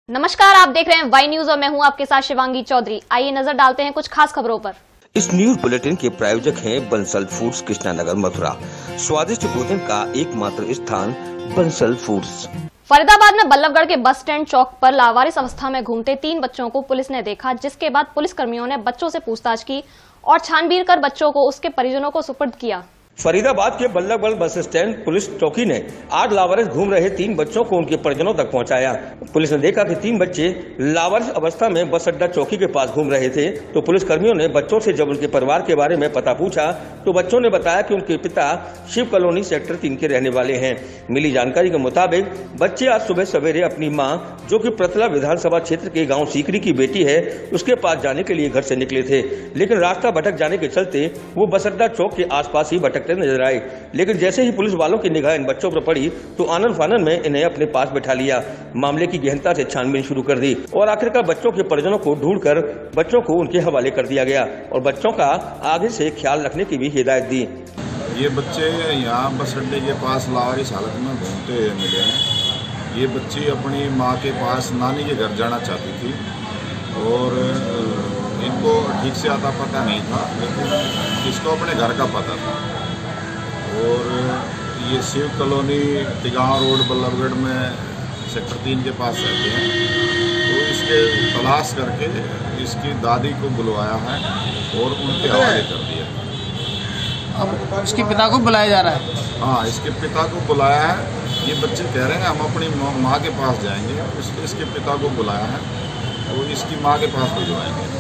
नमस्कार, आप देख रहे हैं वाई न्यूज और मैं हूं आपके साथ शिवांगी चौधरी। आइए नजर डालते हैं कुछ खास खबरों पर। इस न्यूज बुलेटिन के प्रायोजक हैं बंसल फूड्स, कृष्णानगर, मथुरा। स्वादिष्ट भोजन का एकमात्र स्थान बंसल फूड्स। फरीदाबाद में बल्लभगढ़ के बस स्टैंड चौक पर लावारिस अवस्था में घूमते 3 बच्चों को पुलिस ने देखा, जिसके बाद पुलिस कर्मियों ने बच्चों से पूछताछ की और छानबीन कर बच्चों को उसके परिजनों को सुपुर्द किया। फरीदाबाद के बल्लभगढ़ बस स्टैंड पुलिस चौकी ने 8 लावारिस घूम रहे 3 बच्चों को उनके परिजनों तक पहुंचाया। पुलिस ने देखा कि 3 बच्चे लावारिस अवस्था में बस अड्डा चौकी के पास घूम रहे थे, तो पुलिस कर्मियों ने बच्चों से जब उनके परिवार के बारे में पता पूछा तो बच्चों ने बताया कि उनके पिता शिव कॉलोनी सेक्टर 3 के रहने वाले हैं। मिली जानकारी के मुताबिक बच्चे आज सुबह सवेरे अपनी मां, जो कि प्रतला विधानसभा क्षेत्र के गाँव सीकरी की बेटी है, उसके पास जाने के लिए घर से निकले थे, लेकिन रास्ता भटक जाने के चलते वो बस अड्डा चौक के आसपास ही भटकते नजर आए। लेकिन जैसे ही पुलिस वालों की निगाह इन बच्चों पर पड़ी तो आनन फानन में इन्हें अपने पास बैठा लिया। मामले की गहनता से छानबीन शुरू कर दी और आखिरकार बच्चों के परिजनों को ढूंढकर बच्चों को उनके हवाले कर दिया गया और बच्चों का आगे से ख्याल रखने की भी हिदायत दी। ये बच्चे यहाँ बस अड्डे के पास लावारिस हालत में घूमते हुए मिले हैं। ये बच्ची अपनी माँ के पास नानी के घर जाना चाहती थी और इनको ठीक से आता पता नहीं था, लेकिन इसको अपने घर का पता था। और ये शिव कॉलोनी तिगांव रोड बल्लभगढ़ में सेक्टर 3 के पास रहते हैं, तो इसके तलाश करके इसकी दादी को बुलवाया है और उनके हवाले कर दिया। अब इसके पिता को बुलाया जा रहा है। हाँ, इसके पिता को बुलाया है। ये बच्चे कह रहे हैं हम अपनी माँ के पास जाएंगे, इसलिए इसके पिता को बुलाया है और इसकी माँ के पास भिजवाएंगे।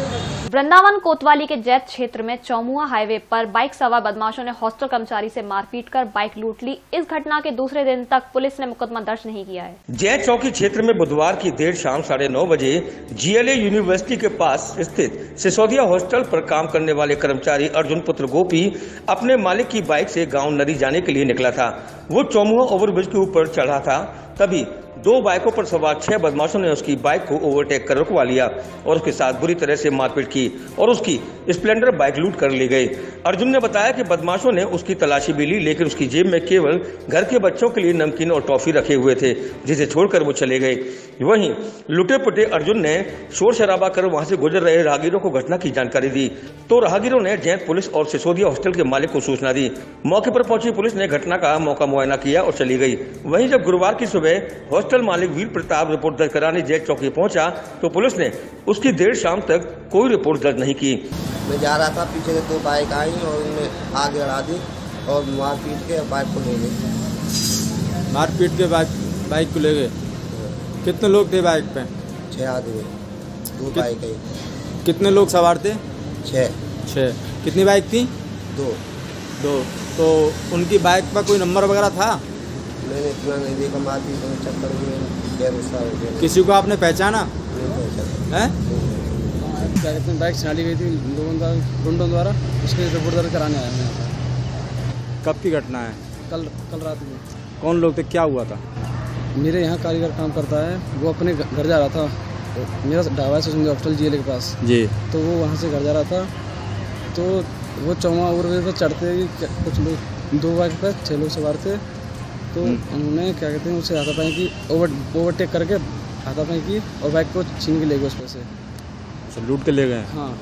वृंदावन कोतवाली के जैत क्षेत्र में चौमुआ हाईवे पर बाइक सवार बदमाशों ने हॉस्टल कर्मचारी से मारपीट कर बाइक लूट ली। इस घटना के दूसरे दिन तक पुलिस ने मुकदमा दर्ज नहीं किया है। जैत चौकी क्षेत्र में बुधवार की देर शाम 9:30 बजे GLA यूनिवर्सिटी के पास स्थित सिसोदिया हॉस्टल पर काम करने वाले कर्मचारी अर्जुन पुत्र गोपी अपने मालिक की बाइक से गाँव नरी जाने के लिए निकला था। वो चौमुआ ओवरब्रिज के ऊपर चढ़ा था, तभी 2 बाइकों पर सवार 6 बदमाशों ने उसकी बाइक को ओवरटेक कर रुकवा लिया और उसके साथ बुरी तरह से मारपीट की और उसकी स्प्लेंडर बाइक लूट कर ले गए। अर्जुन ने बताया कि बदमाशों ने उसकी तलाशी भी ली, लेकिन उसकी जेब में केवल घर के बच्चों के लिए नमकीन और टॉफी रखे हुए थे, जिसे छोड़कर वो चले गए। वहीं लुटे पुटे अर्जुन ने शोर शराबा कर वहां से गुजर रहे राहगीरों को घटना की जानकारी दी, तो राहगीरों ने जैत पुलिस और सिसोदिया हॉस्टल के मालिक को सूचना दी। मौके पर पहुंची पुलिस ने घटना का मौका मुआयना किया और चली गई। वहीं जब गुरुवार की सुबह हॉस्टल मालिक वीर प्रताप रिपोर्ट दर्ज कराने जैत चौकी पहुंचा तो पुलिस ने उसकी देर शाम तक कोई रिपोर्ट दर्ज नहीं की। मैं जा रहा था, पीछे से 2 बाइक आई और उन्हें आगे लड़ा दी और मारपीट के बाइक को ले गए। मारपीट के बाइक को ले गए। कितने लोग थे बाइक पे? 6 आदमी, 2 बाइक है। कितने लोग सवार थे? 6। कितनी बाइक थी? 2। तो उनकी बाइक पर कोई नंबर वगैरह था? मैंने इतना नहीं देखा, मारपीट में चक्कर में गुस्सा हो गया। किसी को आपने पहचाना? नहीं पहचाना। क्या कहते हैं, बाइक छाली गई थी गुंडों द्वारा, उसके रिपोर्ट दर्ज कराने आया मैं यहाँ पर। कब की घटना है? कल रात में। कौन लोग थे, क्या हुआ था? मेरे यहाँ कारीगर काम करता है, वो अपने घर जा रहा था। मेरा ढाबा है हॉस्टल GLA के पास जी, तो वो वहाँ से घर जा रहा था, तो वो चौमा ओवरब्रिज पर चढ़ते ही कुछ लोग 2 बाइक पर 6 लोग सवार थे, तो उन्होंने क्या कहते हैं उसे हाथापाई की, ओवरटेक करके हाथापाई की और बाइक को छीन के ले गए उस पर से। अच्छा, लूट के ले गए? हाँ।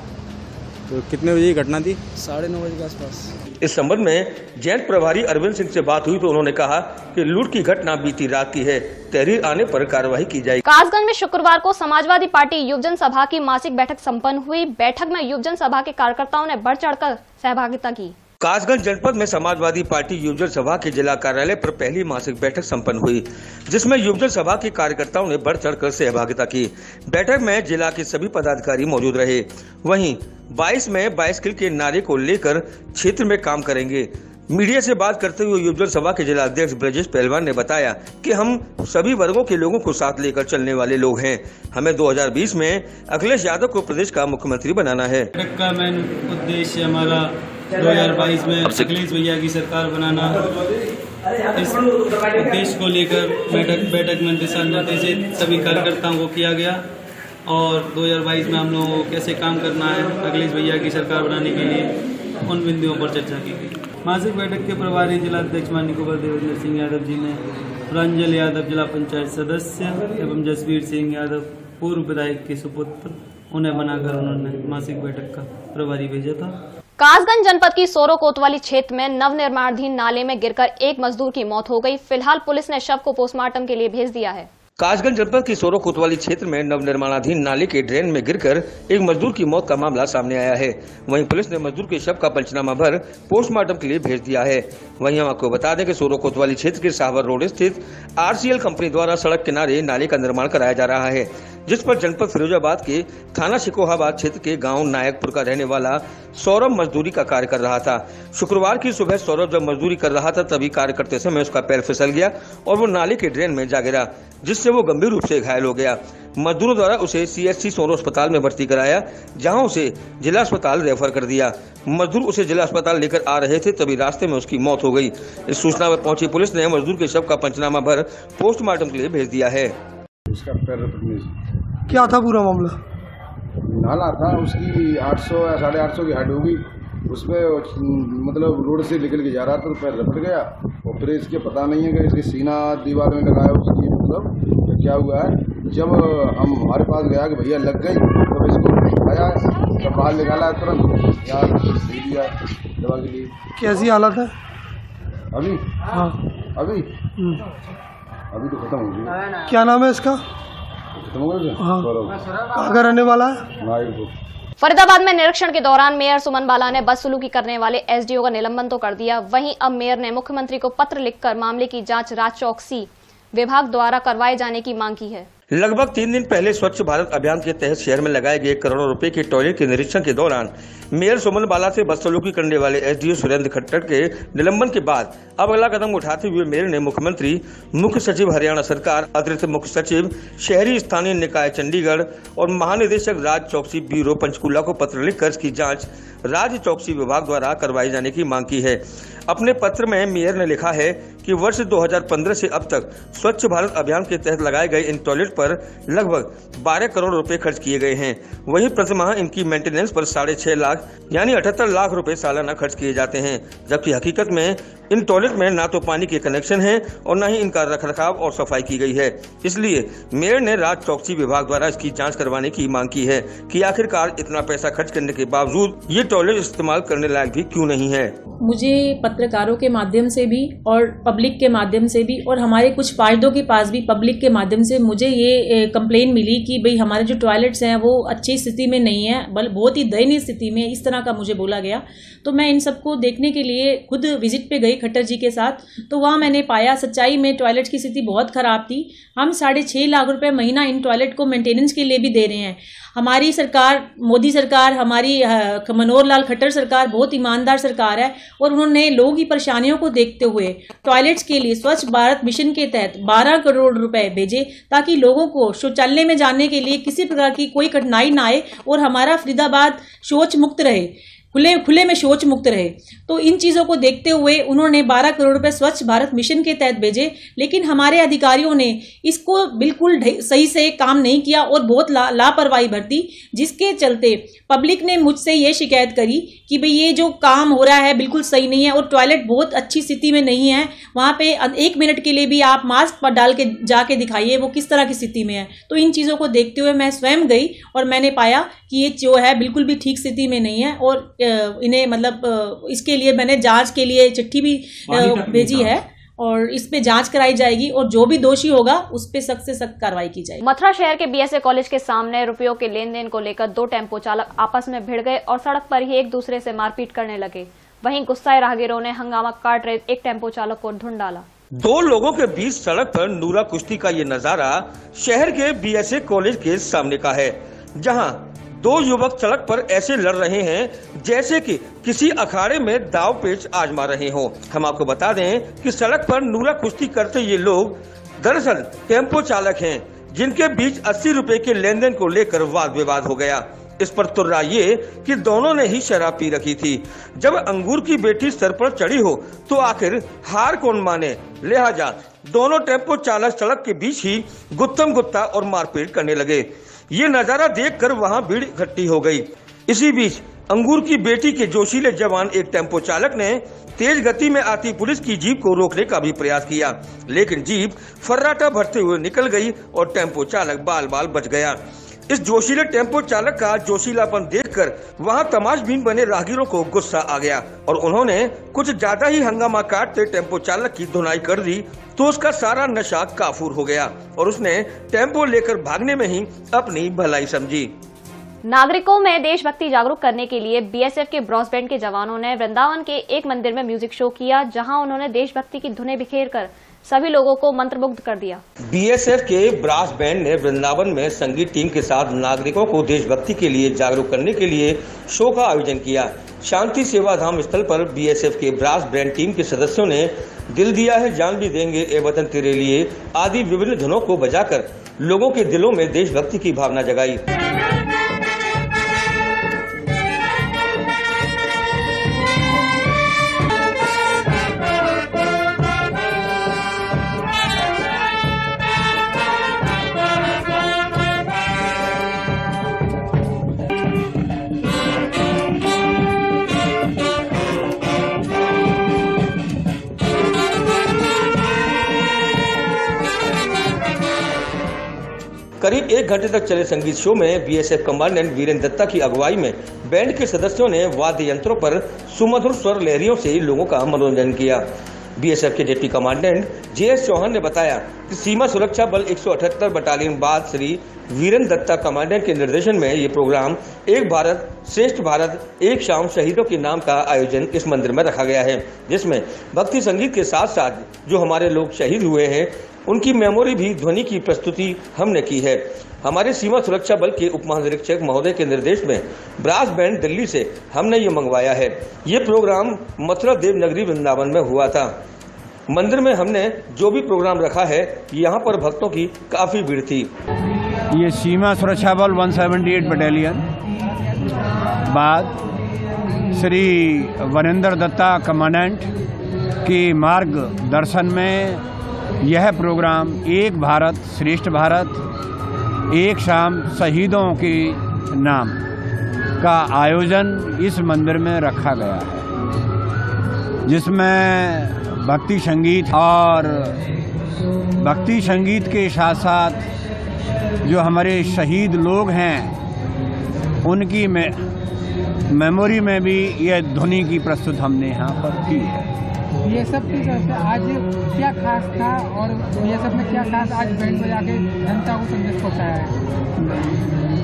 तो कितने बजे की घटना थी? 9:30 बजे के आसपास। इस संबंध में जैत प्रभारी अरविंद सिंह से बात हुई तो उन्होंने कहा कि लूट की घटना बीती रात की है, तहरीर आने पर कार्रवाई की जाएगी। कासगंज में शुक्रवार को समाजवादी पार्टी युवजन सभा की मासिक बैठक संपन्न हुई। बैठक में युवजन सभा के कार्यकर्ताओं ने बढ़ चढ़कर सहभागिता की। कासगंज जनपद में समाजवादी पार्टी युवजन सभा के जिला कार्यालय पर पहली मासिक बैठक संपन्न हुई, जिसमें युवजन सभा के कार्यकर्ताओं ने बढ़ चढ़कर सहभागिता की। बैठक में जिला के सभी पदाधिकारी मौजूद रहे। वहीं 22 में 22 किल के नारे को लेकर क्षेत्र में काम करेंगे। मीडिया से बात करते हुए युवजन सभा के जिला अध्यक्ष ब्रजेश पहलवान ने बताया कि हम सभी वर्गों के लोगों को साथ लेकर चलने वाले लोग हैं। हमें 2020 में अखिलेश यादव को प्रदेश का मुख्यमंत्री बनाना है। का मेन उद्देश्य हमारा 2022 में अखिलेश भैया की सरकार बनाना। इस उद्देश्य को लेकर बैठक में दिशा निर्देशित सभी कार्यकर्ताओं को किया गया और 2022 में हम लोगों को कैसे काम करना है अखिलेश भैया की सरकार बनाने के लिए, उन बिंदुओं पर चर्चा की गई। मासिक बैठक के प्रभारी जिला अध्यक्ष माननीय कुंवर देवेंद्र सिंह यादव जी ने प्रांजल यादव जिला पंचायत सदस्य एवं जसवीर सिंह यादव पूर्व विधायक के सुपुत्र, उन्हें बनाकर उन्होंने मासिक बैठक का प्रभारी भेजा था। कासगंज जनपद की सोरो कोतवाली क्षेत्र में नवनिर्माणाधीन नाले में गिरकर एक मजदूर की मौत हो गई। फिलहाल पुलिस ने शव को पोस्टमार्टम के लिए भेज दिया है। कासगंज जनपद की सोरो कोतवाली क्षेत्र में नवनिर्माणाधीन नाले के ड्रेन में गिरकर एक मजदूर की मौत का मामला सामने आया है। वहीं पुलिस ने मजदूर के शव का पंचनामा भर पोस्टमार्टम के लिए भेज दिया है। वहीं हम आपको बता दें कि सोरो कोतवाली क्षेत्र के सावर रोड स्थित RCL कंपनी द्वारा सड़क किनारे नाले का निर्माण कराया जा रहा है, जिस पर जनपद फिरोजाबाद के थाना शिकोहाबाद क्षेत्र के गांव नायकपुर का रहने वाला सौरभ मजदूरी का कार्य कर रहा था। शुक्रवार की सुबह सौरभ जब मजदूरी कर रहा था तभी कार्य करते समय उसका पैर फिसल गया और वो नाले के ड्रेन में जा गिरा, जिससे वो गंभीर रूप से घायल हो गया। मजदूरों द्वारा उसे CHC सोरो अस्पताल में भर्ती कराया, जहां उसे जिला अस्पताल रेफर कर दिया। मजदूर उसे जिला अस्पताल लेकर आ रहे थे, तभी रास्ते में उसकी मौत हो गई। इस सूचना पर पहुंची पुलिस ने मजदूर के शव का पंचनामा भर पोस्टमार्टम के लिए भेज दिया है। उसका पैर क्या था पूरा मामला? नाला था, उसकी 800 या 850 की हाइट होगी, उसमें मतलब रोड से निकल के जा रहा था तो पैर रपट गया और फिर इसके पता नहीं है कि इसके सीना दीवार में लगाया उसकी मतलब क्या हुआ है। जब हम हमारे पास गया कि भैया लग गई तो इसको आया तो बाहर निकाला तुरंत यार दे दिया दवा के लिए। कैसी हालत है अभी? हाँ अभी तो खत्म हो गई। क्या नाम है इसका? खत्म हो गया। हाँ। कहाँ का रहने वाला है? फरीदाबाद में निरीक्षण के दौरान मेयर सुमन बाला ने बदसलूकी करने वाले SDO का निलंबन तो कर दिया, वहीं अब मेयर ने मुख्यमंत्री को पत्र लिखकर मामले की जांच राज्य चौकसी विभाग द्वारा करवाए जाने की मांग की है। लगभग 3 दिन पहले स्वच्छ भारत अभियान के तहत शहर में लगाए गए करोड़ों रुपए के टॉयलेट के निरीक्षण के दौरान मेयर सुमन बाला से बदसलूकी करने वाले SDO सुरेंद्र खट्टर के निलंबन के बाद अब अगला कदम उठाते हुए मेयर ने मुख्यमंत्री, मुख्य सचिव हरियाणा सरकार, अतिरिक्त मुख्य सचिव शहरी स्थानीय निकाय चंडीगढ़ और महानिदेशक राज्य चौकसी ब्यूरो पंचकूला को पत्र लिखकर इसकी जांच राज्य चौकसी विभाग द्वारा करवाई जाने की मांग की है। अपने पत्र में मेयर ने लिखा है कि वर्ष 2015 से अब तक स्वच्छ भारत अभियान के तहत लगाए गए इन टॉयलेट पर लगभग 12 करोड़ रुपए खर्च किए गए हैं। वहीं प्रतिमाह इनकी मेंटेनेंस पर 6.5 लाख यानी 78 लाख रुपए सालाना खर्च किए जाते हैं, जबकि हकीकत में इन टॉयलेट में ना तो पानी के कनेक्शन है और न ही इनका रखरखाव और सफाई की गई है। इसलिए मेयर ने राज्य चौकसी विभाग द्वारा इसकी जांच करवाने की मांग की है कि आखिरकार इतना पैसा खर्च करने के बावजूद ये टॉयलेट इस्तेमाल करने लायक भी क्यों नहीं है। मुझे पत्रकारों के माध्यम से भी और पब्लिक के माध्यम से भी और हमारे कुछ पार्षदों के पास भी पब्लिक के माध्यम से मुझे ये कंप्लेन मिली कि भाई हमारे जो टॉयलेट्स हैं वो अच्छी स्थिति में नहीं है, बल्कि बहुत ही दयनीय स्थिति में, इस तरह का मुझे बोला गया। तो मैं इन सबको देखने के लिए खुद विजिट पे गई खट्टर जी के साथ, तो वहाँ मैंने पाया सच्चाई में टॉयलेट की स्थिति बहुत खराब थी। हम 6.5 लाख रुपए महीना इन टॉयलेट को मेंटेनेंस के लिए भी दे रहे हैं। हमारी सरकार, मोदी सरकार, हमारी मनोहर लाल खट्टर सरकार बहुत ईमानदार सरकार है और उन्होंने लोगों की परेशानियों को देखते हुए टॉयलेट्स के लिए स्वच्छ भारत मिशन के तहत 12 करोड़ रुपए भेजे ताकि लोगों को शौचालय में जाने के लिए किसी प्रकार की कोई कठिनाई ना आए और हमारा फरीदाबाद शौच मुक्त रहे, खुले में शौच मुक्त रहे। तो इन चीज़ों को देखते हुए उन्होंने 12 करोड़ रुपए स्वच्छ भारत मिशन के तहत भेजे, लेकिन हमारे अधिकारियों ने इसको बिल्कुल सही से काम नहीं किया और बहुत लापरवाही बरती, जिसके चलते पब्लिक ने मुझसे ये शिकायत करी कि भाई ये जो काम हो रहा है बिल्कुल सही नहीं है और टॉयलेट बहुत अच्छी स्थिति में नहीं है। वहाँ पे 1 मिनट के लिए भी आप मास्क पर डाल के जाके दिखाइए वो किस तरह की स्थिति में है। तो इन चीज़ों को देखते हुए मैं स्वयं गई और मैंने पाया कि ये जो है बिल्कुल भी ठीक स्थिति में नहीं है और इन्हें मतलब इसके लिए मैंने जांच के लिए चिट्ठी भी भेजी है और इस पे जांच कराई जाएगी और जो भी दोषी होगा उस पे सख्त से सख्त कार्रवाई की जाएगी। मथुरा शहर के BSA कॉलेज के सामने रुपयों के लेन देन को लेकर 2 टेम्पो चालक आपस में भिड़ गए और सड़क पर ही एक दूसरे से मारपीट करने लगे। वहीं गुस्साए राहगीरों ने हंगामा काट रहे एक टेम्पो चालक को ढूंढ डाला। 2 लोगों के बीच सड़क पर नूरा कुश्ती का ये नजारा शहर के BSA कॉलेज के सामने का है, जहां 2 युवक सड़क पर ऐसे लड़ रहे हैं जैसे कि किसी अखाड़े में दाव पेच आजमा रहे हों। हम आपको बता दें कि सड़क पर नूरा कुश्ती करते ये लोग दरअसल टेम्पो चालक हैं, जिनके बीच 80 रुपए के लेन देन को लेकर वाद विवाद हो गया। इस पर तुर्रा ये कि दोनों ने ही शराब पी रखी थी। जब अंगूर की बेटी सर पर चढ़ी हो तो आखिर हार कौन माने, लिहाजा दोनों टेम्पो चालक सड़क के बीच ही गुत्थम गुत्ता और मारपीट करने लगे। ये नजारा देखकर वहां भीड़ इकट्ठी हो गई। इसी बीच अंगूर की बेटी के जोशीले जवान एक टेम्पो चालक ने तेज गति में आती पुलिस की जीप को रोकने का भी प्रयास किया, लेकिन जीप फर्राटा भरते हुए निकल गई और टेम्पो चालक बाल बाल बच गया। इस जोशीले टेम्पो चालक का जोशीलापन देखकर वहां तमाशबीन बने राहगीरों को गुस्सा आ गया और उन्होंने कुछ ज्यादा ही हंगामा काटते टेम्पो चालक की धुनाई कर दी, तो उसका सारा नशा काफूर हो गया और उसने टेम्पो लेकर भागने में ही अपनी भलाई समझी। नागरिकों में देशभक्ति जागरूक करने के लिए बीएसएफ के ब्रॉस बैंड के जवानों ने वृंदावन के एक मंदिर में म्यूजिक शो किया, जहां उन्होंने देशभक्ति की धुनें बिखेरकर सभी लोगों को मंत्रमुग्ध कर दिया। बीएसएफ के ब्रास बैंड ने वृंदावन में संगीत टीम के साथ नागरिकों को देशभक्ति के लिए जागरूक करने के लिए शो का आयोजन किया। शांति सेवा धाम स्थल पर बीएसएफ के ब्रास बैंड टीम के सदस्यों ने दिल दिया है जान भी देंगे ए वतन तेरे लिए आदि विभिन्न धुनों को बजाकर लोगों के दिलों में देशभक्ति की भावना जगाई। करीब 1 घंटे तक चले संगीत शो में बीएसएफ कमांडेंट वीरेंद्र दत्ता की अगुवाई में बैंड के सदस्यों ने वाद्य यंत्रों पर सुमधुर स्वर लहरियों से लोगों का मनोरंजन किया। बीएसएफ के डिप्टी कमांडेंट जेएस चौहान ने बताया कि सीमा सुरक्षा बल 178 बटालियन बाद श्री वीरेंद्र दत्ता कमांडेंट के निर्देशन में ये प्रोग्राम एक भारत श्रेष्ठ भारत एक शाम शहीदों के नाम का आयोजन इस मंदिर में रखा गया है, जिसमें भक्ति संगीत के साथ साथ जो हमारे लोग शहीद हुए हैं उनकी मेमोरी भी ध्वनि की प्रस्तुति हमने की है। हमारे सीमा सुरक्षा बल के उप महानिरीक्षक महोदय के निर्देश में ब्रास बैंड दिल्ली से हमने ये मंगवाया है। ये प्रोग्राम मथुरा देवनगरी वृंदावन में हुआ था। मंदिर में हमने जो भी प्रोग्राम रखा है, यहाँ पर भक्तों की काफी भीड़ थी। ये सीमा सुरक्षा बल 178 बटालियन बाद श्री वीरेंद्र दत्ता कमांडेंट के मार्गदर्शन में यह प्रोग्राम एक भारत श्रेष्ठ भारत एक शाम शहीदों के नाम का आयोजन इस मंदिर में रखा गया है, जिसमें भक्ति संगीत और भक्ति संगीत के साथ साथ जो हमारे शहीद लोग हैं उनकी मेमोरी में भी यह ध्वनि की प्रस्तुत हमने यहाँ पर की है। ये सब चीज़ आज क्या खास था और ये सब में क्या खास आज बैंड बजा के जनता को संदेश पहुँचाया है?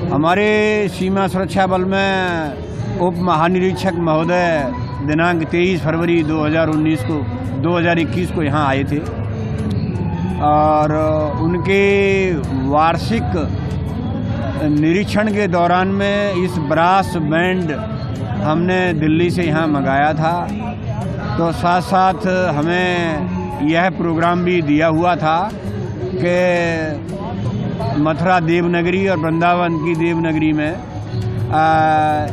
हमारे सीमा सुरक्षा बल में उप महानिरीक्षक महोदय दिनांक 23 फरवरी 2021 को यहाँ आए थे और उनके वार्षिक निरीक्षण के दौरान में इस ब्रास बैंड हमने दिल्ली से यहाँ मंगाया था, तो साथ साथ हमें यह प्रोग्राम भी दिया हुआ था कि मथुरा देवनगरी और वृंदावन की देवनगरी में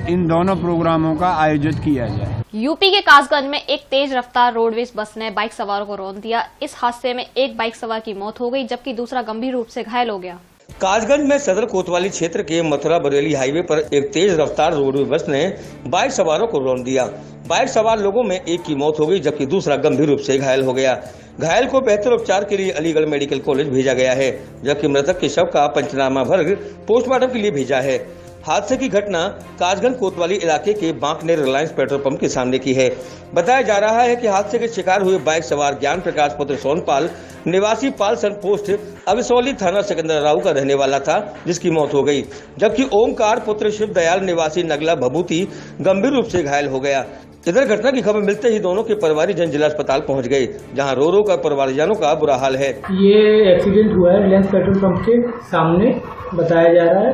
इन दोनों प्रोग्रामों का आयोजित किया जाए। यूपी के कासगंज में एक तेज रफ्तार रोडवेज बस ने बाइक सवारों को रौंद दिया। इस हादसे में एक बाइक सवार की मौत हो गई, जबकि दूसरा गंभीर रूप से घायल हो गया। कासगंज में सदर कोतवाली क्षेत्र के मथुरा बरेली हाईवे पर एक तेज रफ्तार रोडवेज बस ने बाइक सवारों को रौंद दिया। बाइक सवार लोगों में एक की मौत हो गई, जबकि दूसरा गंभीर रूप से घायल हो गया। घायल को बेहतर उपचार के लिए अलीगढ़ मेडिकल कॉलेज भेजा गया है, जबकि मृतक के शव का पंचनामा भर पोस्टमार्टम के लिए भेजा है। हादसे की घटना कासगंज कोतवाली इलाके के बांकनेर रिलायंस पेट्रोल पंप के सामने की है। बताया जा रहा है कि हादसे के शिकार हुए बाइक सवार ज्ञान प्रकाश पुत्र सोनपाल निवासी पालसन पोस्ट अबिसौली थाना सिकंदराऊ का रहने वाला था, जिसकी मौत हो गई, जबकि ओमकार पुत्र शिव दयाल निवासी नगला भभूति गंभीर रूप से घायल हो गया। इधर घटना की खबर मिलते ही दोनों के परिवारीजन जिला अस्पताल पहुंच गए, जहां रो रो कर परिवारजनों का बुरा हाल है। ये एक्सीडेंट हुआ है रिलायंस पेट्रोल पंप के सामने। बताया जा रहा है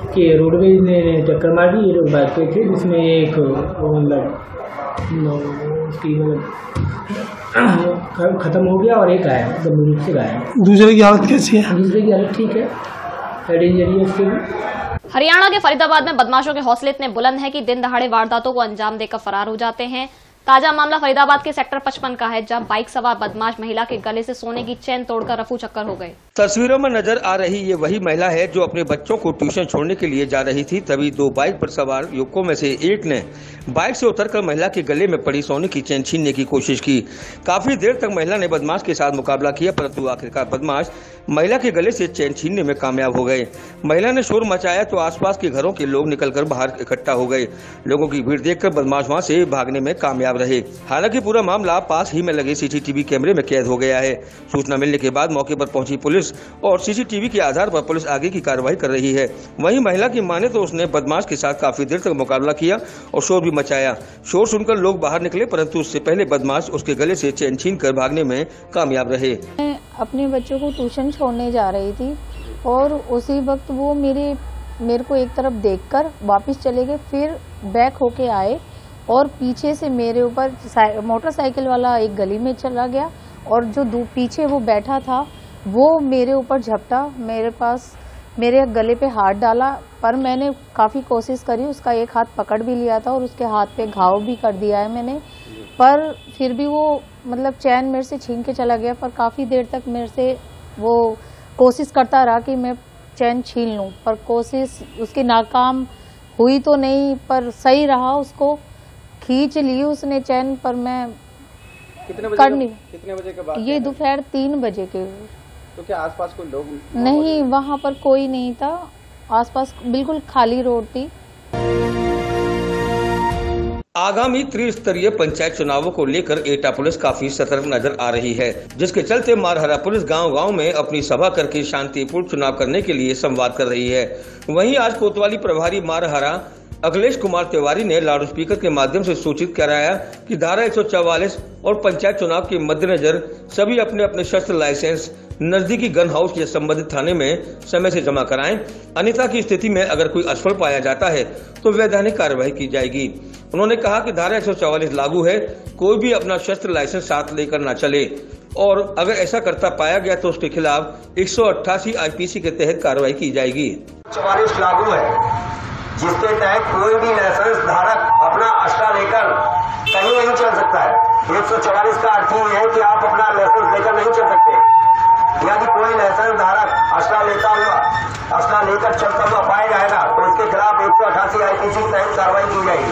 कि रोडवेज ने टक्कर मार दी। ये लोग बाइक पे थे, जिसमें एक खत्म हो गया और एक आया गंभीर रूप से घायल। दूसरे की हालत कैसी है? दूसरे की हालत ठीक है, हेड इंजरी है उसके भी। हरियाणा के फरीदाबाद में बदमाशों के हौसले इतने बुलंद हैं कि दिन दहाड़े वारदातों को अंजाम देकर फरार हो जाते हैं। ताजा मामला फरीदाबाद के सेक्टर 55 का है, जहां बाइक सवार बदमाश महिला के गले से सोने की चेन तोड़कर रफू चक्कर हो गए। तस्वीरों में नजर आ रही ये वही महिला है जो अपने बच्चों को ट्यूशन छोड़ने के लिए जा रही थी। तभी दो बाइक पर सवार युवकों में से एक ने बाइक से उतरकर महिला के गले में पड़ी सोने की चेन छीनने की कोशिश की। काफी देर तक महिला ने बदमाश के साथ मुकाबला किया, परंतु आखिरकार बदमाश महिला के गले से चेन छीनने में कामयाब हो गए। महिला ने शोर मचाया तो आसपास के घरों के लोग निकलकर बाहर इकट्ठा हो गए। लोगों की भीड़ देखकर बदमाश वहां से भागने में कामयाब रहे। हालांकि पूरा मामला पास ही में लगे सीसीटीवी कैमरे में कैद हो गया है। सूचना मिलने के बाद मौके पर पहुंची पुलिस और सीसीटीवी के आधार पर पुलिस आगे की कार्रवाई कर रही है। वहीं महिला की माने तो उसने बदमाश के साथ काफी देर तक मुकाबला किया और शोर भी मचाया। शोर सुनकर लोग बाहर निकले, परंतु उससे पहले बदमाश उसके गले से चेन छीनकर भागने में कामयाब रहे। मैं अपने बच्चों को ट्यूशन छोड़ने जा रही थी और उसी वक्त वो मेरे को एक तरफ देखकर वापस चले गए। फिर बैक होके आए और पीछे से मेरे ऊपर मोटरसाइकिल वाला एक गली में चला गया और जो पीछे वो बैठा था वो मेरे ऊपर झपटा, मेरे गले पे हाथ डाला। पर मैंने काफ़ी कोशिश करी, उसका एक हाथ पकड़ भी लिया था और उसके हाथ पे घाव भी कर दिया है मैंने। पर फिर भी वो मतलब चैन मेरे से छीन के चला गया। पर काफ़ी देर तक मेरे से वो कोशिश करता रहा कि मैं चैन छीन लूं, पर कोशिश उसकी नाकाम हुई तो नहीं, पर सही रहा। उसको खींच ली उसने चैन, पर मैं कितने बजे के बाद? ये दोपहर 3 बजे के। तो क्या आसपास कोई लोग नहीं? वहाँ पर कोई नहीं था, आसपास बिल्कुल खाली रोड थी। आगामी त्रिस्तरीय पंचायत चुनावों को लेकर एटा पुलिस काफी सतर्क नजर आ रही है, जिसके चलते मारहरा पुलिस गांव-गांव में अपनी सभा करके शांतिपूर्ण चुनाव करने के लिए संवाद कर रही है। वहीं आज कोतवाली प्रभारी मारहरा अखिलेश कुमार तिवारी ने लाउड स्पीकर के माध्यम से सूचित कराया कि धारा 144 और पंचायत चुनाव के मद्देनजर सभी अपने अपने शस्त्र लाइसेंस नजदीकी गन हाउस या संबंधित थाने में समय से जमा कराएं। अन्यथा की स्थिति में अगर कोई असफल पाया जाता है तो वैधानिक कार्रवाई की जाएगी। उन्होंने कहा कि धारा 144 लागू है, कोई भी अपना शस्त्र लाइसेंस साथ लेकर न चले और अगर ऐसा करता पाया गया तो उसके खिलाफ 188 IPC के तहत कार्रवाई की जाएगी। 144 लागू है, जिसके तहत कोई भी लाइसेंस धारक अपना अस्त्र लेकर कहीं नहीं चल सकता है। 144 का अर्थ ये है कि आप अपना लाइसेंस लेकर नहीं चल सकते। यदि कोई लाइसेंस धारक अस्त्र लेकर चलता हुआ पाया जाएगा तो इसके खिलाफ 188 IPC के तहत कार्रवाई की जाएगी।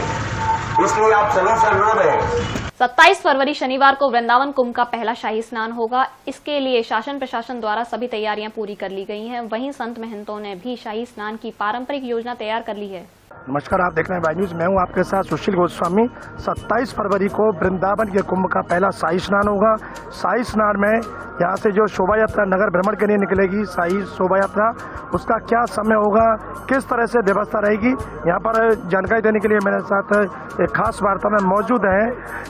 इसलिए आप सभी से अनुरोध है। 27 फरवरी शनिवार को वृंदावन कुंभ का पहला शाही स्नान होगा। इसके लिए शासन प्रशासन द्वारा सभी तैयारियां पूरी कर ली गई हैं। वहीं संत महंतों ने भी शाही स्नान की पारंपरिक योजना तैयार कर ली है। नमस्कार, आप देख रहे हैं वाई न्यूज। मैं हूं आपके साथ सुशील गोस्वामी। 27 फरवरी को वृंदावन के कुंभ का पहला शाही स्नान होगा। शाही स्नान में यहाँ से जो शोभा यात्रा नगर भ्रमण के लिए निकलेगी, शाही शोभा यात्रा, उसका क्या समय होगा, किस तरह से व्यवस्था रहेगी, यहाँ पर जानकारी देने के लिए मेरे साथ एक खास वार्ता में मौजूद है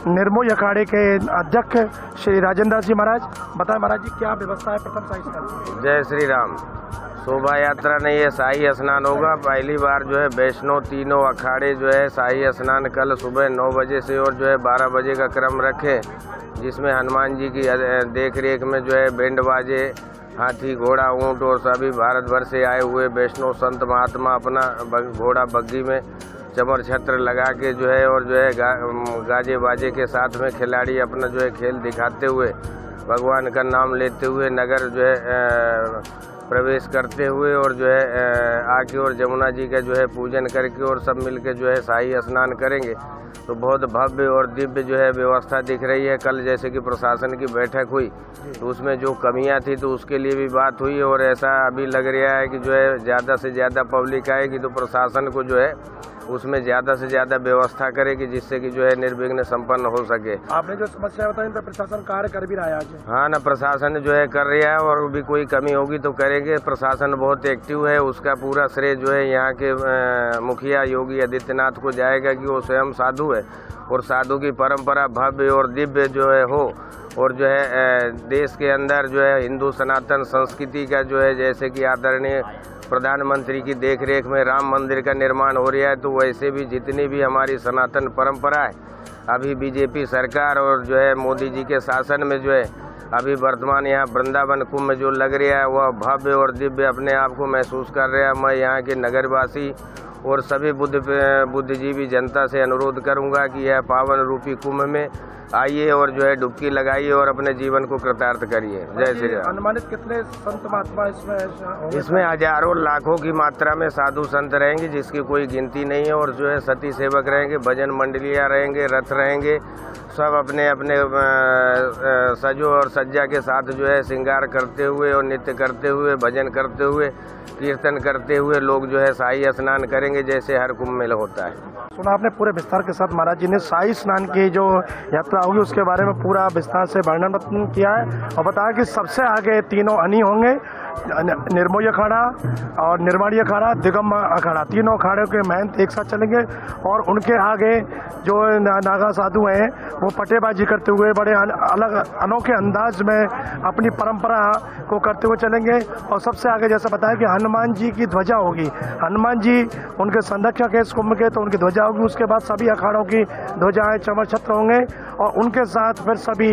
निर्मोही अखाड़े के अध्यक्ष श्री राजेंद्र जी महाराज। बताएं महाराज जी, क्या व्यवस्था है प्रथम शाही स्नान? जय श्री राम। शोभा यात्रा नहीं है, शाही स्नान होगा। पहली बार जो है वैष्णव तीनों अखाड़े जो है शाही स्नान कल सुबह 9 बजे से और जो है 12 बजे का क्रम रखे, जिसमें हनुमान जी की देख रेख में जो है बैंड बाजे, हाथी, घोड़ा, ऊंट और सभी भारत भर से आए हुए वैष्णव संत महात्मा अपना घोड़ा बग्गी में चमर छत्र लगा के जो है और जो है गाजे बाजे के साथ में खिलाड़ी अपना जो है खेल दिखाते हुए भगवान का नाम लेते हुए नगर जो है प्रवेश करते हुए और जो है आके और जमुना जी का जो है पूजन करके और सब मिलके जो है शाही स्नान करेंगे। तो बहुत भव्य और दिव्य जो है व्यवस्था दिख रही है। कल जैसे कि प्रशासन की बैठक हुई तो उसमें जो कमियां थी तो उसके लिए भी बात हुई और ऐसा अभी लग रहा है कि जो है ज़्यादा से ज़्यादा पब्लिक आएगी तो प्रशासन को जो है उसमें ज़्यादा से ज़्यादा व्यवस्था करेगी, जिससे कि जो है निर्विघ्न संपन्न हो सके। आपने जो समस्या बताई तो प्रशासन कार्य कर भी रहा है आज? हाँ ना, प्रशासन जो है कर रहा है और भी कोई कमी होगी तो करेंगे। प्रशासन बहुत एक्टिव है, उसका पूरा श्रेय जो है यहाँ के मुखिया योगी आदित्यनाथ को जाएगा कि वो स्वयं साधु है और साधु की परंपरा भव्य और दिव्य जो है हो और जो है देश के अंदर जो है हिंदू सनातन संस्कृति का जो है जैसे कि आदरणीय प्रधानमंत्री की देखरेख में राम मंदिर का निर्माण हो रहा है, तो वैसे भी जितनी भी हमारी सनातन परंपरा है अभी बीजेपी सरकार और जो है मोदी जी के शासन में जो है अभी वर्तमान यहाँ वृंदावन कुंभ में जो लग रहा है वह भव्य और दिव्य अपने आप को महसूस कर रहा है। मैं यहाँ के नगरवासी और सभी बुद्धिजीवी जनता से अनुरोध करूंगा कि यह पावन रूपी कुंभ में आइए और जो है डुबकी लगाइए और अपने जीवन को कृतार्थ करिए। जय श्री राम। अनुमानित कितने संत महात्मा इसमें हजारों लाखों की मात्रा में साधु संत रहेंगे जिसकी कोई गिनती नहीं है, और जो है सती सेवक रहेंगे, भजन मंडलियां रहेंगे, रथ रहेंगे, सब अपने अपने सजो और सज्जा के साथ जो है श्रृंगार करते हुए और नृत्य करते हुए, भजन करते हुए, कीर्तन करते हुए लोग जो है शाही स्नान करेंगे जैसे हर कुंभ मेला होता है। सुना आपने पूरे विस्तार के साथ महाराज जी ने शाही स्नान की जो यात्रा होगी उसके बारे में पूरा विस्तार से वर्णन किया है और बताया कि सबसे आगे तीनों अनी होंगे, निर्मोही अखाड़ा और निर्माणी अखाड़ा, दिगम अखाड़ा, तीनों अखाड़ों के महंत एक साथ चलेंगे और उनके आगे जो नागा साधु हैं वो पटेबाजी करते हुए बड़े अलग अनोखे अंदाज में अपनी परंपरा को करते हुए चलेंगे। और सबसे आगे जैसा बताया कि हनुमान जी की ध्वजा होगी, हनुमान जी उनके संरक्षक है इस कुंभ के, तो उनकी ध्वजा होगी। उसके बाद सभी अखाड़ों की ध्वजाएं चमर छत्र होंगे और उनके साथ फिर सभी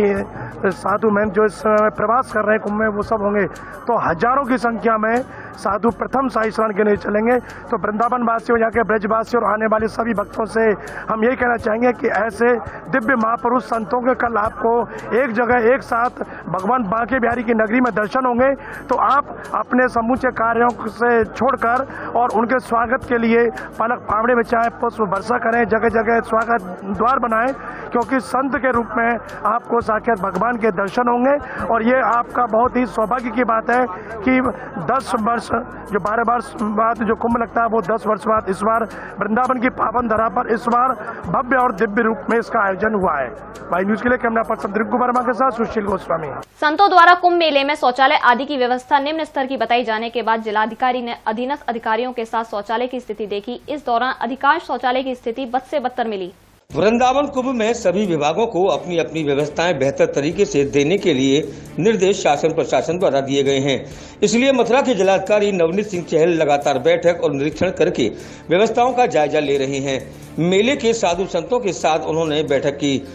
साधु महंत जो इस प्रवास कर रहे हैं कुंभ में वो सब होंगे। तो हजारों की संख्या में साधु प्रथम शाही स्नान के लिए चलेंगे। तो वृंदावन वासियों, यहाँ के ब्रजवासियों और आने वाले सभी भक्तों से हम यही कहना चाहेंगे कि ऐसे दिव्य महापुरुष संतों के कल आपको एक जगह एक साथ भगवान बांके बिहारी की नगरी में दर्शन होंगे। तो आप अपने समूचे कार्यों से छोड़कर और उनके स्वागत के लिए पलक फावड़े में चाहे पुष्प वर्षा करें, जगह जगह स्वागत द्वार बनाएं, क्योंकि संत के रूप में आपको साक्षात भगवान के दर्शन होंगे। और ये आपका बहुत ही सौभाग्य की बात है कि 10 वर्ष जो 12 वर्ष बाद जो कुंभ लगता है वो 10 वर्ष बाद इस बार वृंदावन की पावन धरा पर इस बार भव्य और दिव्य रूप में इसका आयोजन हुआ है। भाई न्यूज के लिए कैमरा पर्सन दिलीप वर्मा के साथ सुशील गोस्वामी। संतों द्वारा कुंभ मेले में शौचालय आदि की व्यवस्था निम्न स्तर की बताई जाने के बाद जिलाधिकारी ने अधीनस्थ अधिकारियों के साथ शौचालय की स्थिति देखी। इस दौरान अधिकांश शौचालय की स्थिति बद से बदतर मिली। वृंदावन कुंभ में सभी विभागों को अपनी अपनी व्यवस्थाएं बेहतर तरीके से देने के लिए निर्देश शासन प्रशासन द्वारा दिए गए हैं। इसलिए मथुरा के जिलाधिकारी नवनीत सिंह चहल लगातार बैठक और निरीक्षण करके व्यवस्थाओं का जायजा ले रहे हैं। मेले के साधु संतों के साथ उन्होंने बैठक की।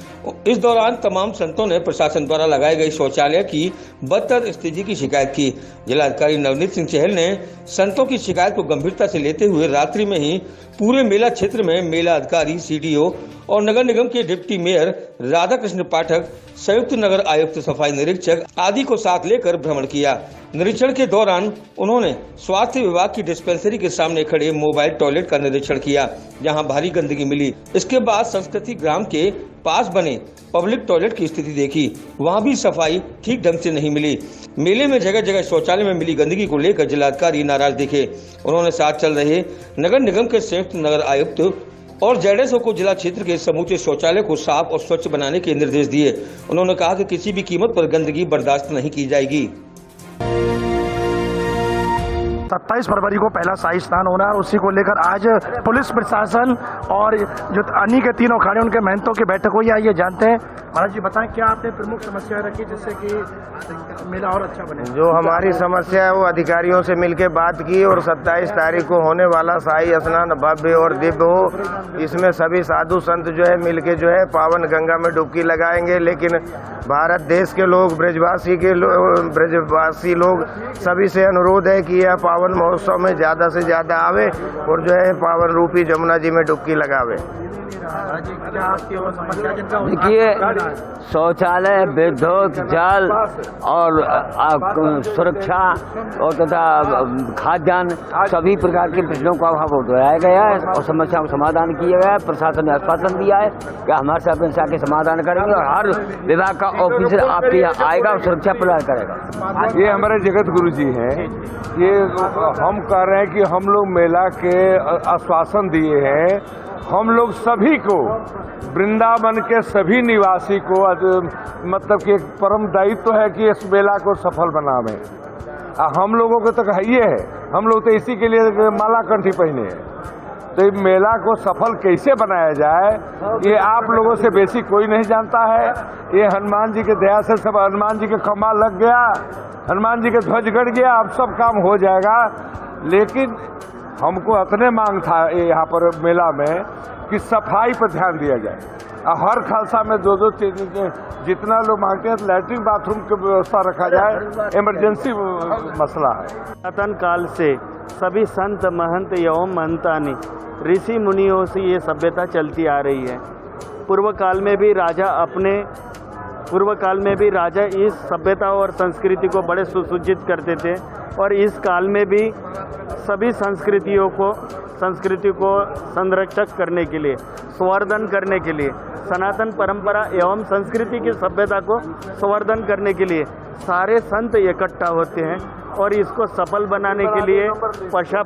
इस दौरान तमाम संतों ने प्रशासन द्वारा लगाए गए शौचालय की बदतर स्थिति की शिकायत की। जिलाधिकारी नवनीत सिंह चहल ने संतों की शिकायत को गंभीरता से लेते हुए रात्रि में ही पूरे मेला क्षेत्र में मेला अधिकारी, सीडीओ और नगर निगम के डिप्टी मेयर राधा कृष्ण पाठक, संयुक्त नगर आयुक्त, सफाई निरीक्षक आदि को साथ लेकर भ्रमण किया। निरीक्षण के दौरान उन्होंने स्वास्थ्य विभाग की डिस्पेंसरी के सामने खड़े मोबाइल टॉयलेट का निरीक्षण किया, जहां भारी गंदगी मिली। इसके बाद संस्कृति ग्राम के पास बने पब्लिक टॉयलेट की स्थिति देखी, वहां भी सफाई ठीक ढंग से नहीं मिली। मेले में जगह जगह शौचालय में मिली गंदगी को लेकर जिलाधिकारी नाराज दिखे। उन्होंने साथ चल रहे नगर निगम के संयुक्त नगर आयुक्त और जेडएसओ को जिला क्षेत्र के समूचे शौचालय को साफ और स्वच्छ बनाने के निर्देश दिए। उन्होंने कहा कि किसी भी कीमत पर गंदगी बर्दाश्त नहीं की जाएगी। 27 फरवरी को पहला शाही स्नान होना है, उसी को लेकर आज पुलिस प्रशासन और जो अनी के तीनों अखाड़े उनके महंतों की बैठक हुई। आइए जानते हैं महाराज जी, बताएं क्या आपने प्रमुख समस्या रखी जिससे कि मेला और अच्छा बने। जो हमारी समस्या है वो अधिकारियों से मिलकर बात की और 27 तारीख को होने वाला शाही स्नान भव्य और दिव्य हो। इसमें सभी साधु संत जो है मिलके जो है पावन गंगा में डुबकी लगाएंगे। लेकिन भारत देश के लोग, ब्रजवासी लोग सभी से अनुरोध है कि यह पावन महोत्सव में ज्यादा से ज्यादा आवे और जो है पावन रूपी जमुना जी में डुबकी लगावे। देखिए, शौचालय, विद्युत, जल और सुरक्षा और तथा खाद्यान्न सभी प्रकार के प्रश्नों का अभाव उठाया गया है और समस्या का समाधान किया गया है। प्रशासन ने आश्वासन दिया है कि हमारे साथ समस्या के समाधान करेंगे और हर विभाग का ऑफिसर आपके यहाँ आएगा और सुरक्षा प्रदान करेगा। ये हमारे जगत गुरु जी हैं। ये हम कह रहे हैं कि हम लोग मेला के आश्वासन दिए हैं। हम लोग सभी को, वृंदावन के सभी निवासी को मतलब कि एक परम दायित्व है कि इस मेला को सफल बनावे। हम लोगों को तो है, हम लोग तो इसी के लिए माला कंठी पहने हैं। तो ये मेला को सफल कैसे बनाया जाए ये आप लोगों से बेसी कोई नहीं जानता है। ये हनुमान जी के दया से सब, हनुमान जी के खम्भा लग गया, हनुमान जी के ध्वज गड़ गया, अब सब काम हो जाएगा। लेकिन हमको इतने मांग था यहाँ पर मेला में कि सफाई पर ध्यान दिया जाए। हर खालसा में दो चीज जितना लोग मांगते हैं, लैट्रिन बाथरूम की व्यवस्था रखा जाए। इमरजेंसी मसला है। पुरातन काल से सभी संत महंत एवं महंतानी ऋषि मुनियों से ये सभ्यता चलती आ रही है। पूर्व काल में भी राजा इस सभ्यता और संस्कृति को बड़े सुसूचित करते थे और इस काल में भी सभी संस्कृति को संरक्षक करने के लिए, संवर्धन करने के लिए, सनातन परंपरा एवं संस्कृति की सभ्यता को संवर्धन करने के लिए सारे संत इकट्ठा होते हैं और इसको सफल बनाने के लिए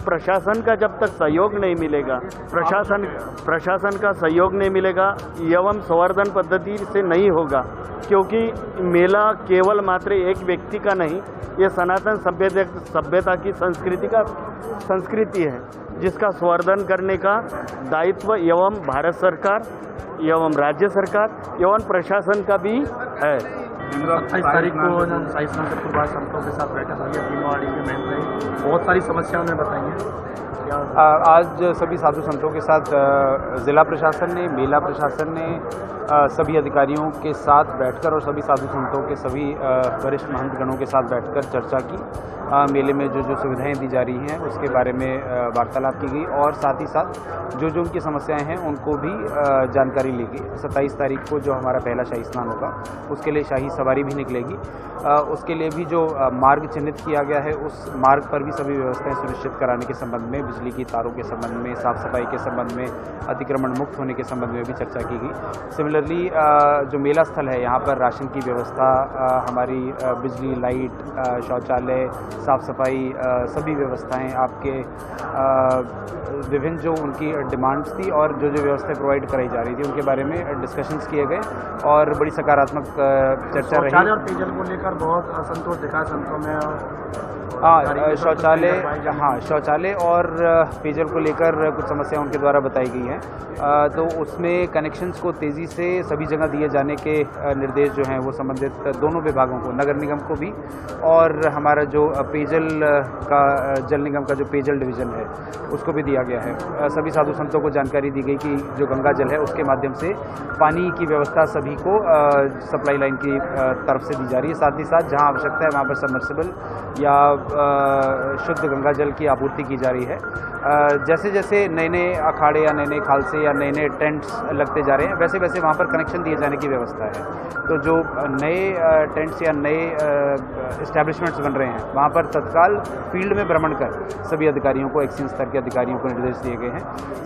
प्रशासन का जब तक सहयोग नहीं मिलेगा, प्रशासन का सहयोग नहीं मिलेगा एवं संवर्धन पद्धति से नहीं होगा, क्योंकि मेला केवल मात्र एक व्यक्ति का नहीं, ये सनातन सभ्यता की संस्कृति है जिसका संवर्धन करने का दायित्व एवं भारत सरकार एवं राज्य सरकार एवं प्रशासन का भी है। 28 तारीख को साई स्नान के पूर्व संतों के साथ बैठक हुई है भीमवाड़ी के महल में, बहुत सारी समस्याओं में बताएंगे। आज सभी साधु संतों के साथ जिला प्रशासन ने, मेला प्रशासन ने सभी अधिकारियों के साथ बैठकर और सभी साधु संतों के सभी वरिष्ठ महंत गणों के साथ बैठकर चर्चा की। मेले में जो सुविधाएं दी जा रही हैं उसके बारे में वार्तालाप की गई और साथ ही साथ जो उनकी समस्याएं हैं उनको भी जानकारी ली गई। 27 तारीख को जो हमारा पहला शाही स्नान होगा उसके लिए शाही सवारी भी निकलेगी। उसके लिए भी जो मार्ग चिन्हित किया गया है उस मार्ग पर भी सभी व्यवस्थाएं सुनिश्चित कराने के संबंध में, बिजली की तारों के संबंध में, साफ सफाई के संबंध में, अतिक्रमण मुक्त होने के संबंध में भी चर्चा की गई। सिमिलरली जो मेला स्थल है यहाँ पर राशन की व्यवस्था, हमारी बिजली, लाइट, शौचालय, साफ सफाई, सभी व्यवस्थाएं, आपके विभिन्न जो उनकी डिमांड्स थी और जो व्यवस्थाएं प्रोवाइड कराई जा रही थी उनके बारे में डिस्कशंस किए गए और बड़ी सकारात्मक चर्चा रही। और पेयजल को लेकर बहुत असंतोष दिखा संतों में। शौचालय और पेयजल को लेकर कुछ समस्या उनके द्वारा बताई गई हैं, तो उसमें कनेक्शंस को तेज़ी से सभी जगह दिए जाने के निर्देश जो हैं वो संबंधित दोनों विभागों को, नगर निगम को भी और हमारा जो पेयजल का जल निगम का जो पेयजल डिवीज़न है उसको भी दिया गया है। सभी साधु संतों को जानकारी दी गई कि जो गंगा जल है उसके माध्यम से पानी की व्यवस्था सभी को सप्लाई लाइन की तरफ से दी जा रही है। साथ ही साथ जहाँ आवश्यकता है वहाँ पर सबमर्सिबल या शुद्ध गंगा जल की आपूर्ति की जा रही है। जैसे जैसे नए नए अखाड़े या नए नए खालसे या नए नए टेंट्स लगते जा रहे हैं वैसे वैसे वहाँ पर कनेक्शन दिए जाने की व्यवस्था है। तो जो नए टेंट्स या नए इस्टेब्लिशमेंट्स बन रहे हैं वहाँ पर तत्काल फील्ड में भ्रमण कर सभी अधिकारियों को, एक्सीन स्तर के अधिकारियों को निर्देश दिए गए हैं।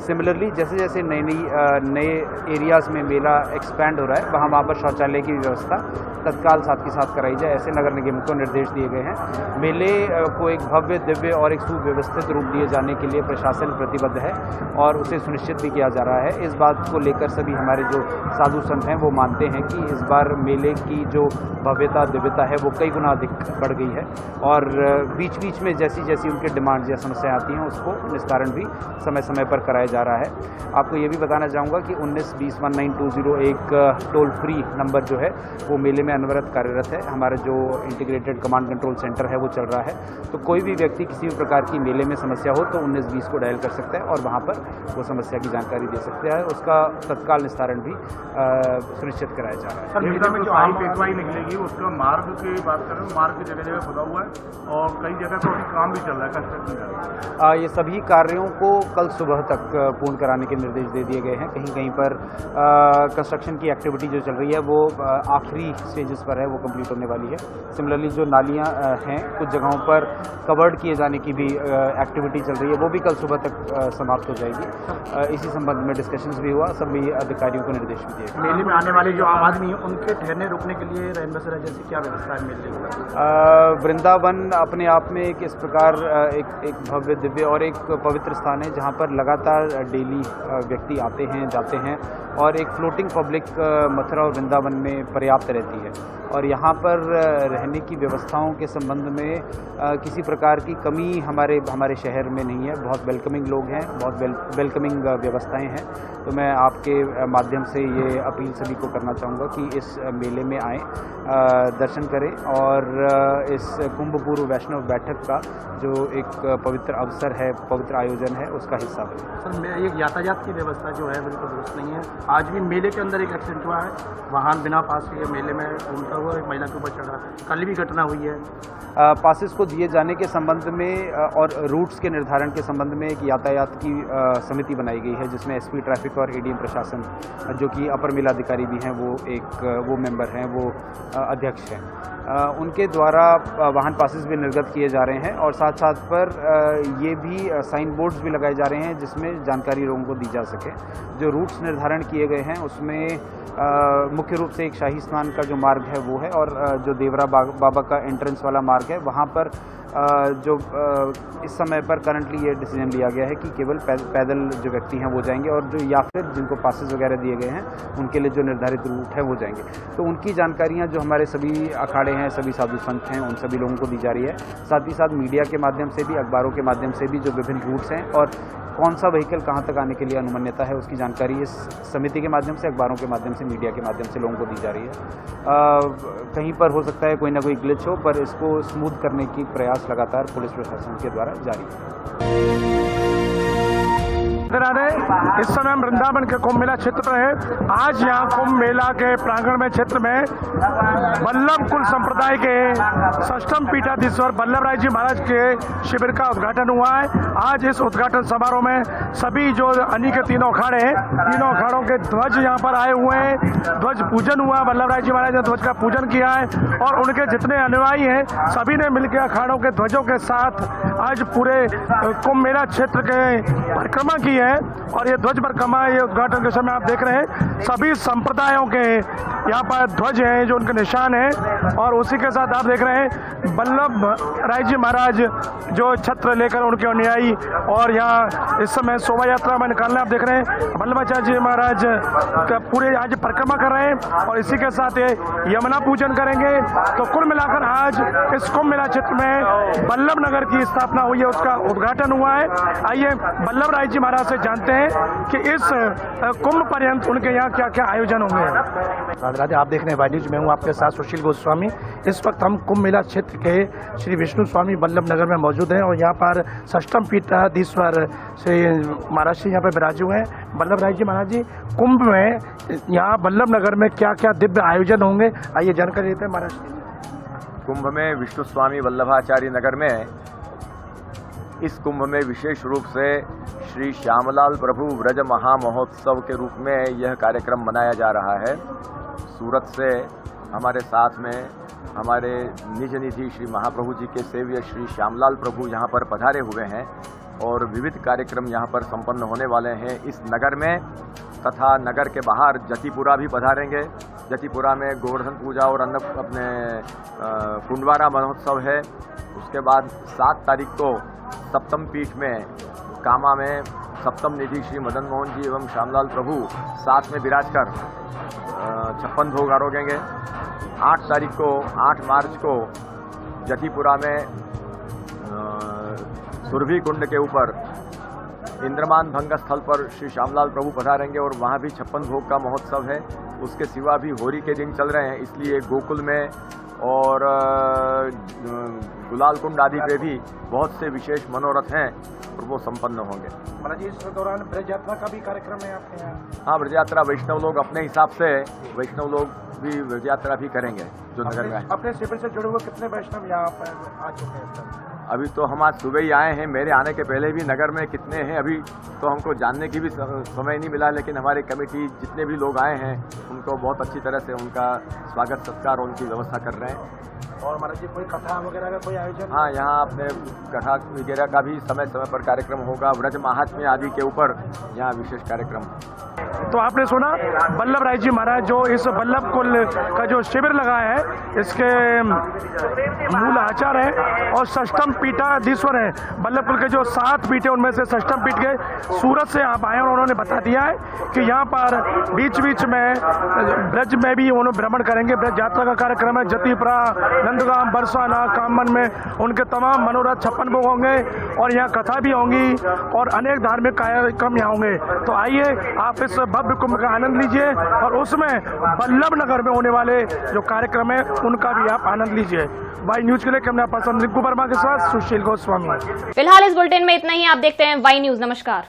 सिमिलरली जैसे जैसे नए एरियाज़ में मेला एक्सपैंड हो रहा है वहाँ पर शौचालय की व्यवस्था तत्काल साथ के साथ कराई जाए, ऐसे नगर निगम को निर्देश दिए गए हैं। मेले को एक भव्य, दिव्य और एक सुव्यवस्थित रूप दिए जाने के लिए प्रशासन प्रतिबद्ध है और उसे सुनिश्चित भी किया जा रहा है। इस बात को लेकर सभी हमारे जो साधु संत हैं वो मानते हैं कि इस बार मेले की जो भव्यता, दिव्यता है वो कई गुना अधिक बढ़ गई है और बीच बीच में जैसी जैसी उनकी डिमांड या समस्याएं आती हैं उसको निस्तारण भी समय समय पर कराया जा रहा है। आपको ये भी बताना चाहूँगा कि 19-20-1920 एक टोल फ्री नंबर जो है वो मेले में अनवरत कार्यरत है। हमारा जो इंटीग्रेटेड कमांड कंट्रोल सेंटर है वो चल रहा है, तो कोई भी व्यक्ति किसी भी प्रकार की मेले में समस्या हो तो 1920 को डायल कर सकता है और वहाँ पर वो समस्या की जानकारी दे सकता है। उसका तत्काल निस्तारण भी सुनिश्चित कराया जा रहा है। सर, मेले में जो आई पेशवाई निकलेगी उसका मार्ग की बात करें, मार्ग की जगह जगह खुदा हुआ है और कई जगह तो अभी काम भी चल रहा है, कंस्ट्रक्शन चल रहा है। ये सभी कार्यों को कल सुबह तक पूर्ण कराने के निर्देश दे दिए गए हैं। कहीं कहीं पर कंस्ट्रक्शन की एक्टिविटी जो चल रही है वो आखिरी स्टेजेस पर है, वो कंप्लीट होने वाली है। सिमिलरली जो नालियाँ हैं कुछ जगहों पर कवर्ड किए जाने की भी एक्टिविटी चल रही है, वो भी कल सुबह तक समाप्त हो जाएगी। इसी संबंध में डिस्कशंस भी हुआ, सभी अधिकारियों को निर्देश भी दिए। मेले में आने वाले जो आम आदमी हैं उनके ठहरने रुकने के लिए रैन बसेरा जैसी क्या व्यवस्था है मेले में? वृंदावन अपने आप में एक इस प्रकार एक भव्य, दिव्य और एक पवित्र स्थान है जहाँ पर लगातार डेली व्यक्ति आते हैं, जाते हैं और एक फ्लोटिंग पब्लिक मथुरा और वृंदावन में पर्याप्त रहती है और यहाँ पर रहने की व्यवस्थाओं के संबंध में किसी प्रकार की कमी हमारे शहर में नहीं है। बहुत वेलकमिंग लोग हैं, बहुत वेलकमिंग व्यवस्थाएं हैं। तो मैं आपके माध्यम से ये अपील सभी को करना चाहूँगा कि इस मेले में आएँ, दर्शन करें और इस कुंभ पूर्व वैष्णव बैठक का जो एक पवित्र अवसर है, पवित्र आयोजन है, उसका हिस्सा बने। सर, एक यातायात की व्यवस्था जो है बिल्कुल दुरुस्त नहीं है। आज भी मेले के अंदर एक एक्सीडेंट हुआ है, वाहन बिना पास के मेले में घूमता हुआ एक महिला के ऊपर चढ़ा, कल भी घटना हुई है। पासेस को दिए जाने के संबंध में और रूट्स के निर्धारण के संबंध में एक यातायात की समिति बनाई गई है, जिसमें एसपी ट्रैफिक और एडीएम प्रशासन, जो कि अपर मेलाधिकारी भी हैं, वो मेंबर हैं, वो अध्यक्ष हैं। उनके द्वारा वाहन पासेस भी निर्गत किए जा रहे हैं और साथ साथ पर ये भी साइन बोर्ड्स भी लगाए जा रहे हैं जिसमें जानकारी लोगों को दी जा सके। जो रूट्स निर्धारण किए गए हैं उसमें मुख्य रूप से एक शाही स्नान का जो मार्ग है वो है, और जो देवरा बाबा का एंट्रेंस वाला मार्ग है वहाँ पर जो इस समय पर करंटली ये डिसीजन लिया गया है कि केवल पैदल जो व्यक्ति हैं वो जाएंगे, और जो या फिर जिनको पासेस वगैरह दिए गए हैं उनके लिए जो निर्धारित रूट है वो जाएंगे। तो उनकी जानकारियां जो हमारे सभी अखाड़े हैं, सभी साधु संत हैं, उन सभी लोगों को दी जा रही है। साथ ही साथ मीडिया के माध्यम से भी, अखबारों के माध्यम से भी जो विभिन्न रूट्स हैं और कौन सा व्हीकल कहाँ तक आने के लिए अनुमन्यता है उसकी जानकारी इस समिति के माध्यम से, अखबारों के माध्यम से, मीडिया के माध्यम से लोगों को दी जा रही है। कहीं पर हो सकता है कोई ना कोई ग्लिच हो, पर इसको स्मूथ करने की प्रयास लगातार पुलिस प्रशासन के द्वारा जारी है। इस समय हम वृंदावन के कुंभ मेला क्षेत्र पर है। आज यहाँ कुंभ मेला के प्रांगण में क्षेत्र में वल्लभ कुल संप्रदाय के षष्ठम पीठाधीश्वर वल्लभ राय जी महाराज के शिविर का उद्घाटन हुआ है। आज इस उद्घाटन समारोह में सभी जो अनी के तीनों अखाड़े हैं, तीनों अखाड़ों के ध्वज यहाँ पर आए हुए हैं। ध्वज पूजन हुआ, वल्लभ राय जी महाराज ने ध्वज का पूजन किया है और उनके जितने अनुयायी हैं सभी ने मिलकर अखाड़ों के ध्वजों के साथ आज पूरे कुंभ मेला क्षेत्र के परिक्रमा की है। और ये ध्वज परिक्रमा, ये उद्घाटन के समय आप देख रहे हैं सभी संप्रदायों के यहाँ पर ध्वज हैं जो उनके निशान हैं। और उसी के साथ आप देख रहे हैं वल्लभ राय जी महाराज जो छत्र लेकर उनके अनुयायी, और यहाँ इस समय शोभा यात्रा में निकालना आप देख रहे हैं वल्लभाचार्य जी महाराज का पूरे आज परिक्रमा कर रहे हैं और इसी के साथ ये यमुना पूजन करेंगे। तो कुल मिलाकर आज इस कुंभ मेला क्षेत्र में वल्लभ नगर की स्थापना हुई है, उसका उद्घाटन हुआ है। आइए वल्लभ राय जी महाराज से जानते हैं कि इस कुंभ पर्यंत उनके यहाँ क्या क्या आयोजन होंगे। राधे, आप देख रहे हैं वाई न्यूज में हूँ आपके साथ सुशील गोस्वामी। इस वक्त हम कुंभ मेला क्षेत्र के श्री विष्णु स्वामी वल्लभ नगर में मौजूद हैं और यहाँ पर षष्ठम पीठाधीश्वर श्री महाराज जी यहाँ पर विराजे हुए हैं। वल्लभ राय जी महाराज जी, कुंभ में यहाँ वल्लभ नगर में क्या क्या दिव्य आयोजन होंगे, आइए जानकारी देते हैं महाराज। कुंभ में विष्णु स्वामी वल्लभाचार्य नगर में इस कुंभ में विशेष रूप से श्री श्यामलाल प्रभु व्रज महामहोत्सव के रूप में यह कार्यक्रम मनाया जा रहा है। सूरत से हमारे साथ में हमारे निज निधि श्री महाप्रभु जी के सेव्य श्री श्यामलाल प्रभु यहाँ पर पधारे हुए हैं और विविध कार्यक्रम यहाँ पर संपन्न होने वाले हैं इस नगर में, तथा नगर के बाहर जतिपुरा भी पधारेंगे। जतिपुरा में गोवर्धन पूजा और अपने कुंडवारा महोत्सव है। उसके बाद 7 तारीख को सप्तम पीठ में कामा में सप्तम निधि श्री मदन मोहन जी एवं श्यामलाल प्रभु साथ में विराज कर 56 भोग आरोगेंगे। 8 तारीख को 8 मार्च को जतिपुरा में सुरभि कुंड के ऊपर इंद्रमान भंग स्थल पर श्री श्यामलाल प्रभु पधारेंगे और वहाँ भी 56 भोग का महोत्सव है। उसके सिवा भी होरी के दिन चल रहे हैं, इसलिए गोकुल में और गुलाल कुंड आदि पे भी बहुत से विशेष मनोरथ हैं और वो संपन्न होंगे। महाराज जी, इस दौरान ब्रज यात्रा का भी कार्यक्रम है आपके यहाँ? हाँ, ब्रज यात्रा वैष्णव लोग अपने हिसाब से वैष्णव लोग भी ब्रज यात्रा भी करेंगे जो नगर में आए। अपने शिविर से जुड़े हुए कितने वैष्णव यहाँ पर आ चुके हैं? अभी तो हम आज सुबह ही आए हैं। मेरे आने के पहले भी नगर में कितने हैं अभी तो हमको जानने की भी समय नहीं मिला, लेकिन हमारी कमेटी जितने भी लोग आए हैं उनको बहुत अच्छी तरह से उनका स्वागत सत्कार और उनकी व्यवस्था कर रहे हैं। और महाराज जी, कोई कथा वगैरह का कोई आयोजन? हाँ, यहाँ अपने कथा वगैरह का भी समय समय पर कार्यक्रम होगा। व्रज महात्म्य आदि के ऊपर यहाँ विशेष कार्यक्रम। तो आपने सुना वल्लभ राय जी महाराज जो इस वल्लभ कुल का जो शिविर लगाया है, इसके मूल आचार्य है और षष्ठम पीठाधीश्वर है। वल्लभ कुल के जो 7 पीठ है उनमें से षष्ठम पीठ के सूरत से आप आए और उन्होंने बता दिया है कि यहाँ पर बीच बीच में ब्रज में भी उन्होंने भ्रमण करेंगे। ब्रज यात्रा का कार्यक्रम है। जतिपुरा, नंदगाम, बरसाना, कामन में उनके तमाम मनोरथ 56 भोग होंगे और यहाँ कथा भी होंगी और अनेक धार्मिक कार्यक्रम यहाँ होंगे। तो आइए आप इस भव्य कुंभ का आनंद लीजिए और उसमें वल्लभ नगर में होने वाले जो कार्यक्रम है उनका भी आप आनंद लीजिए। वाई न्यूज के लिए कैमरा पर्सन रिंकू वर्मा के साथ सुशील गोस्वामी। फिलहाल इस बुलेटिन में इतना ही। आप देखते हैं वाई न्यूज। नमस्कार।